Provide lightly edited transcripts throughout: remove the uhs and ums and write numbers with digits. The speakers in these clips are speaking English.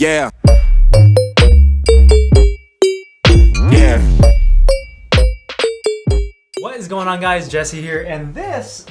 Yeah. Yeah. What is going on, guys? Jesse here, and this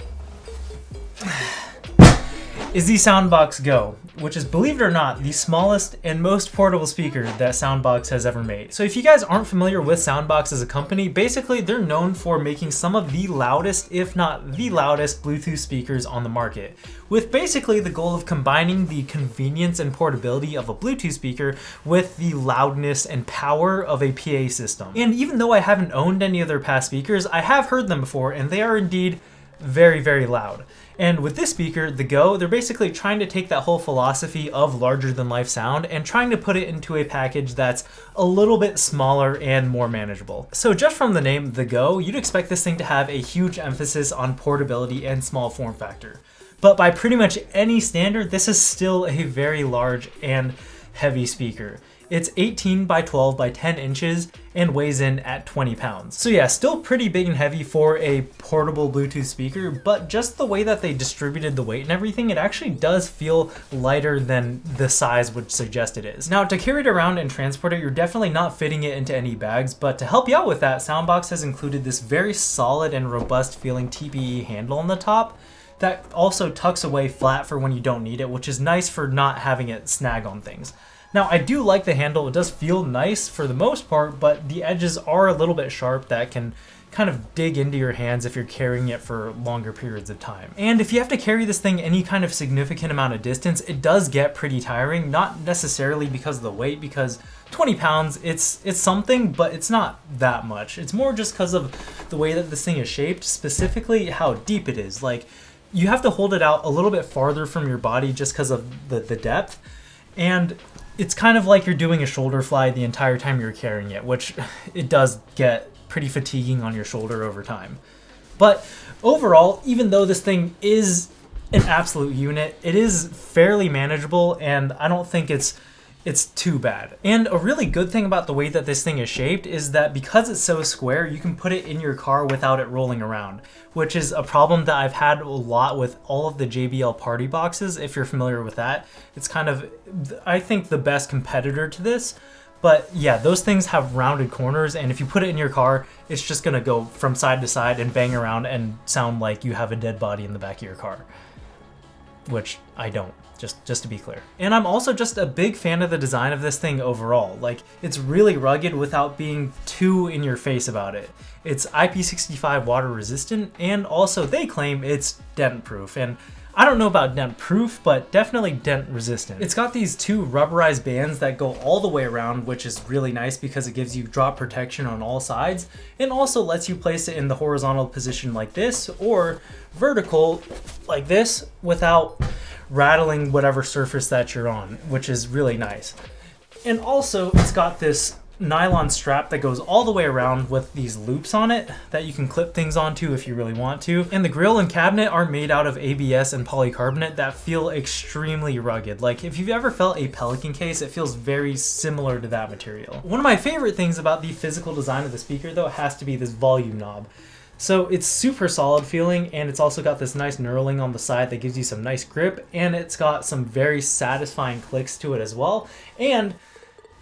is the Soundboks Go, which is, believe it or not, the smallest and most portable speaker that Soundboks has ever made. So if you guys aren't familiar with Soundboks as a company, basically they're known for making some of the loudest, if not the loudest, Bluetooth speakers on the market, with basically the goal of combining the convenience and portability of a Bluetooth speaker with the loudness and power of a PA system. And even though I haven't owned any of their past speakers, I have heard them before, and they are indeed very, very loud. And with this speaker, the Go, they're basically trying to take that whole philosophy of larger than life sound and trying to put it into a package that's a little bit smaller and more manageable. So just from the name, the Go, you'd expect this thing to have a huge emphasis on portability and small form factor. But by pretty much any standard, this is still a very large and heavy speaker. It's 18 by 12 by 10 inches and weighs in at 20 pounds. So yeah, still pretty big and heavy for a portable Bluetooth speaker, but just the way that they distributed the weight and everything, it actually does feel lighter than the size would suggest it is. Now, to carry it around and transport it, you're definitely not fitting it into any bags, but to help you out with that, Soundboks has included this very solid and robust feeling TPE handle on the top that also tucks away flat for when you don't need it, which is nice for not having it snag on things. Now, I do like the handle. It does feel nice for the most part, but the edges are a little bit sharp that can kind of dig into your hands if you're carrying it for longer periods of time. And if you have to carry this thing any kind of significant amount of distance, it does get pretty tiring, not necessarily because of the weight, because 20 pounds, it's something, but it's not that much. It's more just because of the way that this thing is shaped, specifically how deep it is. Like, you have to hold it out a little bit farther from your body just because of the depth. And it's kind of like you're doing a shoulder fly the entire time you're carrying it, which it does get pretty fatiguing on your shoulder over time. But overall, even though this thing is an absolute unit, it is fairly manageable, and I don't think it's too bad. And a really good thing about the way that this thing is shaped is that because it's so square, you can put it in your car without it rolling around, which is a problem that I've had a lot with all of the JBL party boxes. If you're familiar with that, it's kind of, I think, the best competitor to this. But yeah, those things have rounded corners, and if you put it in your car, it's just gonna go from side to side and bang around and sound like you have a dead body in the back of your car, which I don't. Just to be clear. And I'm also just a big fan of the design of this thing overall. Like, it's really rugged without being too in your face about it. It's IP65 water resistant, and also they claim it's dent proof. And I don't know about dent proof, but definitely dent resistant. It's got these two rubberized bands that go all the way around, which is really nice because it gives you drop protection on all sides, and also lets you place it in the horizontal position like this or vertical like this without rattling whatever surface that you're on, which is really nice. And also, it's got this nylon strap that goes all the way around with these loops on it that you can clip things onto if you really want to. And the grill and cabinet are made out of ABS and polycarbonate that feel extremely rugged. Like, if you've ever felt a Pelican case, it feels very similar to that material. One of my favorite things about the physical design of the speaker, though, has to be this volume knob. So it's super solid feeling, and it's also got this nice knurling on the side that gives you some nice grip, and it's got some very satisfying clicks to it as well. And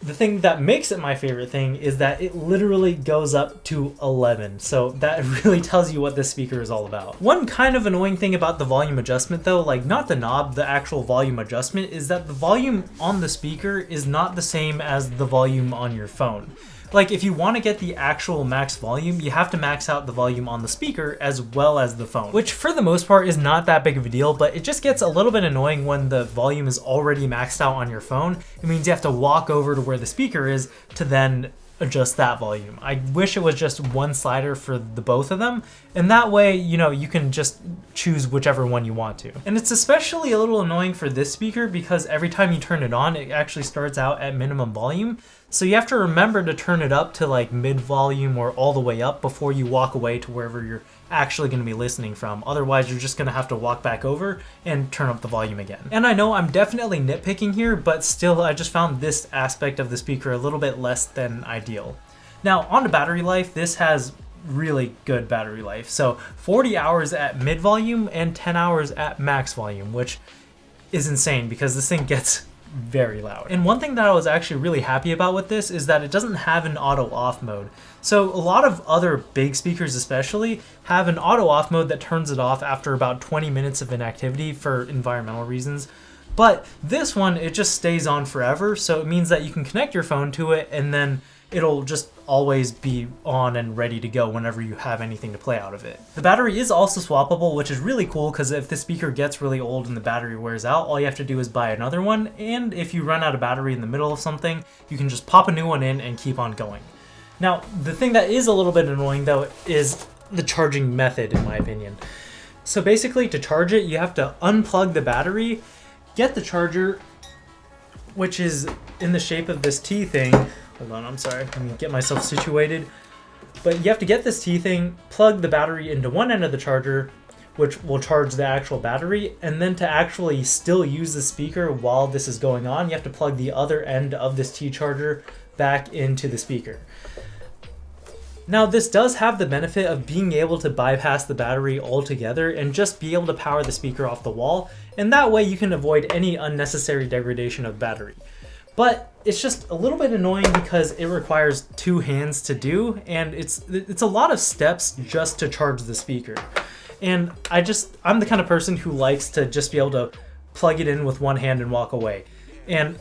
the thing that makes it my favorite thing is that it literally goes up to 11. So that really tells you what this speaker is all about. One kind of annoying thing about the volume adjustment, though, like not the knob, the actual volume adjustment, is that the volume on the speaker is not the same as the volume on your phone. Like, if you want to get the actual max volume, you have to max out the volume on the speaker as well as the phone, which for the most part is not that big of a deal, but it just gets a little bit annoying when the volume is already maxed out on your phone. It means you have to walk over to where the speaker is to then adjust that volume. I wish it was just one slider for the both of them, and that way, you know, you can just choose whichever one you want to. And it's especially a little annoying for this speaker because every time you turn it on, it actually starts out at minimum volume. So you have to remember to turn it up to like mid volume or all the way up before you walk away to wherever you're actually going to be listening from. Otherwise, you're just going to have to walk back over and turn up the volume again. And I know I'm definitely nitpicking here, but still, I just found this aspect of the speaker a little bit less than ideal. Now, on to battery life, this has really good battery life. So 40 hours at mid volume and 10 hours at max volume, which is insane because this thing gets very loud. And one thing that I was actually really happy about with this is that it doesn't have an auto off mode. So a lot of other big speakers especially have an auto off mode that turns it off after about 20 minutes of inactivity for environmental reasons. But this one, it just stays on forever, so it means that you can connect your phone to it and then it'll just always be on and ready to go whenever you have anything to play out of it. The battery is also swappable, which is really cool because if the speaker gets really old and the battery wears out, all you have to do is buy another one, and if you run out of battery in the middle of something, you can just pop a new one in and keep on going. Now, the thing that is a little bit annoying though is the charging method, in my opinion. So basically, to charge it, you have to unplug the battery, get the charger, which is in the shape of this T thing. Hold on, I'm sorry, let me get myself situated. But you have to get this T thing, plug the battery into one end of the charger, which will charge the actual battery, and then to actually still use the speaker while this is going on, you have to plug the other end of this T charger back into the speaker. Now, this does have the benefit of being able to bypass the battery altogether and just be able to power the speaker off the wall, and that way you can avoid any unnecessary degradation of battery. But it's just a little bit annoying because it requires two hands to do, and it's a lot of steps just to charge the speaker. And I'm the kind of person who likes to just be able to plug it in with one hand and walk away. And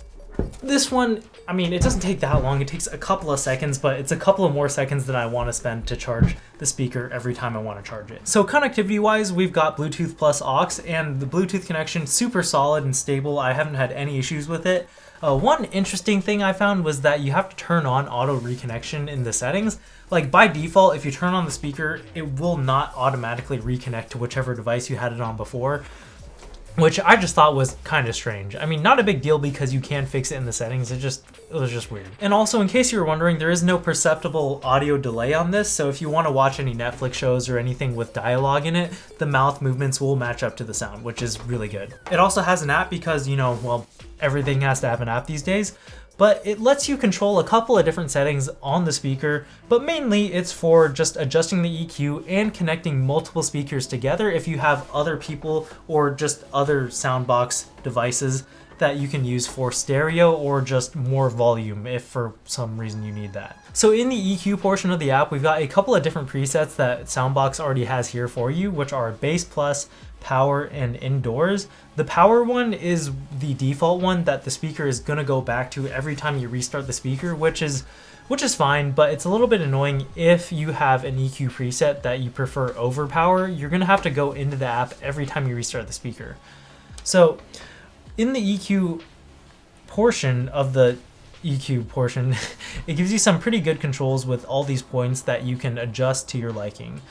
this one, I mean, it doesn't take that long. It takes a couple of seconds, but it's a couple of more seconds than I want to spend to charge the speaker every time I want to charge it. So connectivity-wise, we've got Bluetooth plus aux, and the Bluetooth connection, super solid and stable. I haven't had any issues with it. One interesting thing I found was that you have to turn on auto reconnection in the settings. Like by default, if you turn on the speaker, it will not automatically reconnect to whichever device you had it on before, which I just thought was kind of strange. I mean, not a big deal because you can fix it in the settings. It was just weird. And also, in case you were wondering, there is no perceptible audio delay on this, so if you want to watch any Netflix shows or anything with dialogue in it, the mouth movements will match up to the sound, which is really good. It also has an app because, well, everything has to have an app these days, but it lets you control a couple of different settings on the speaker, but mainly it's for just adjusting the EQ and connecting multiple speakers together if you have other people or just other Soundboks devices that you can use for stereo or just more volume if for some reason you need that. So in the EQ portion of the app, we've got a couple of different presets that Soundboks already has here for you, which are Bass Plus, Power, and Indoors. The Power one is the default one that the speaker is gonna go back to every time you restart the speaker, which is fine, but it's a little bit annoying if you have an EQ preset that you prefer over Power. You're gonna have to go into the app every time you restart the speaker. So in the EQ portion of the EQ portion, it gives you some pretty good controls with all these points that you can adjust to your liking.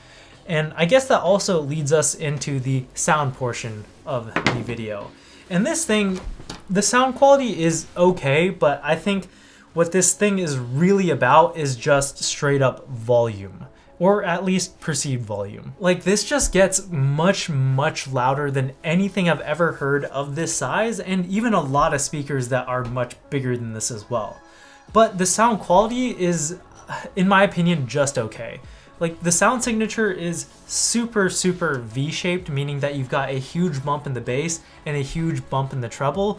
And I guess that also leads us into the sound portion of the video. And this thing, the sound quality is okay, but I think what this thing is really about is just straight up volume, or at least perceived volume. Like, this just gets much, much louder than anything I've ever heard of this size, and even a lot of speakers that are much bigger than this as well. But the sound quality is, in my opinion, just okay. Like, the sound signature is super, super V-shaped, meaning that you've got a huge bump in the bass and a huge bump in the treble,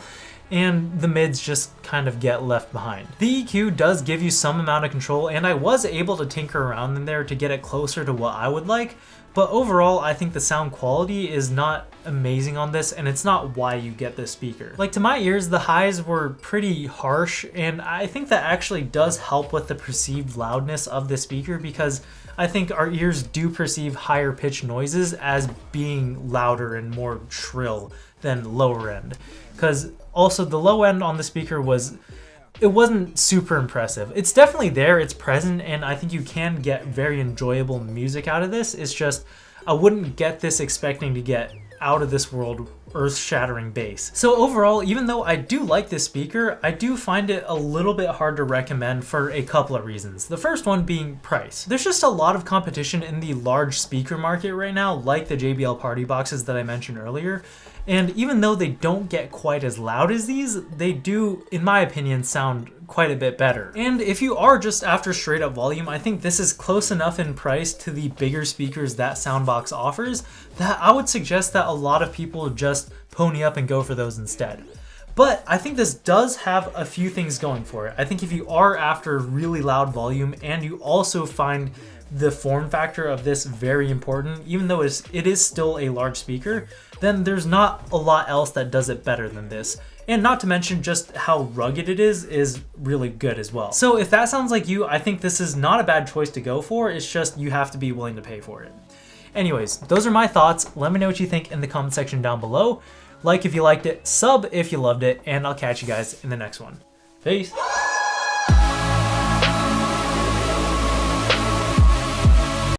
and the mids just kind of get left behind. The EQ does give you some amount of control, and I was able to tinker around in there to get it closer to what I would like, but overall, I think the sound quality is not amazing on this, and it's not why you get this speaker. Like, to my ears, the highs were pretty harsh, and I think that actually does help with the perceived loudness of the speaker, because I think our ears do perceive higher pitched noises as being louder and more shrill than lower end. Because also the low end on the speaker wasn't super impressive. It's definitely there, it's present, and I think you can get very enjoyable music out of this. It's just, I wouldn't get this expecting to get out of this world earth-shattering bass. So overall, even though I do like this speaker, I do find it a little bit hard to recommend for a couple of reasons. The first one being price. There's just a lot of competition in the large speaker market right now, like the JBL party boxes that I mentioned earlier. And even though they don't get quite as loud as these, they do, in my opinion, sound quite a bit better. And if you are just after straight up volume, I think this is close enough in price to the bigger speakers that Soundboks offers that I would suggest that a lot of people just pony up and go for those instead. But I think this does have a few things going for it. I think if you are after really loud volume and you also find the form factor of this very important, even though it is still a large speaker, then there's not a lot else that does it better than this. And not to mention just how rugged it is really good as well. So if that sounds like you, I think this is not a bad choice to go for. It's just you have to be willing to pay for it. Anyways, those are my thoughts. Let me know what you think in the comment section down below. Like if you liked it, sub if you loved it, and I'll catch you guys in the next one. Peace.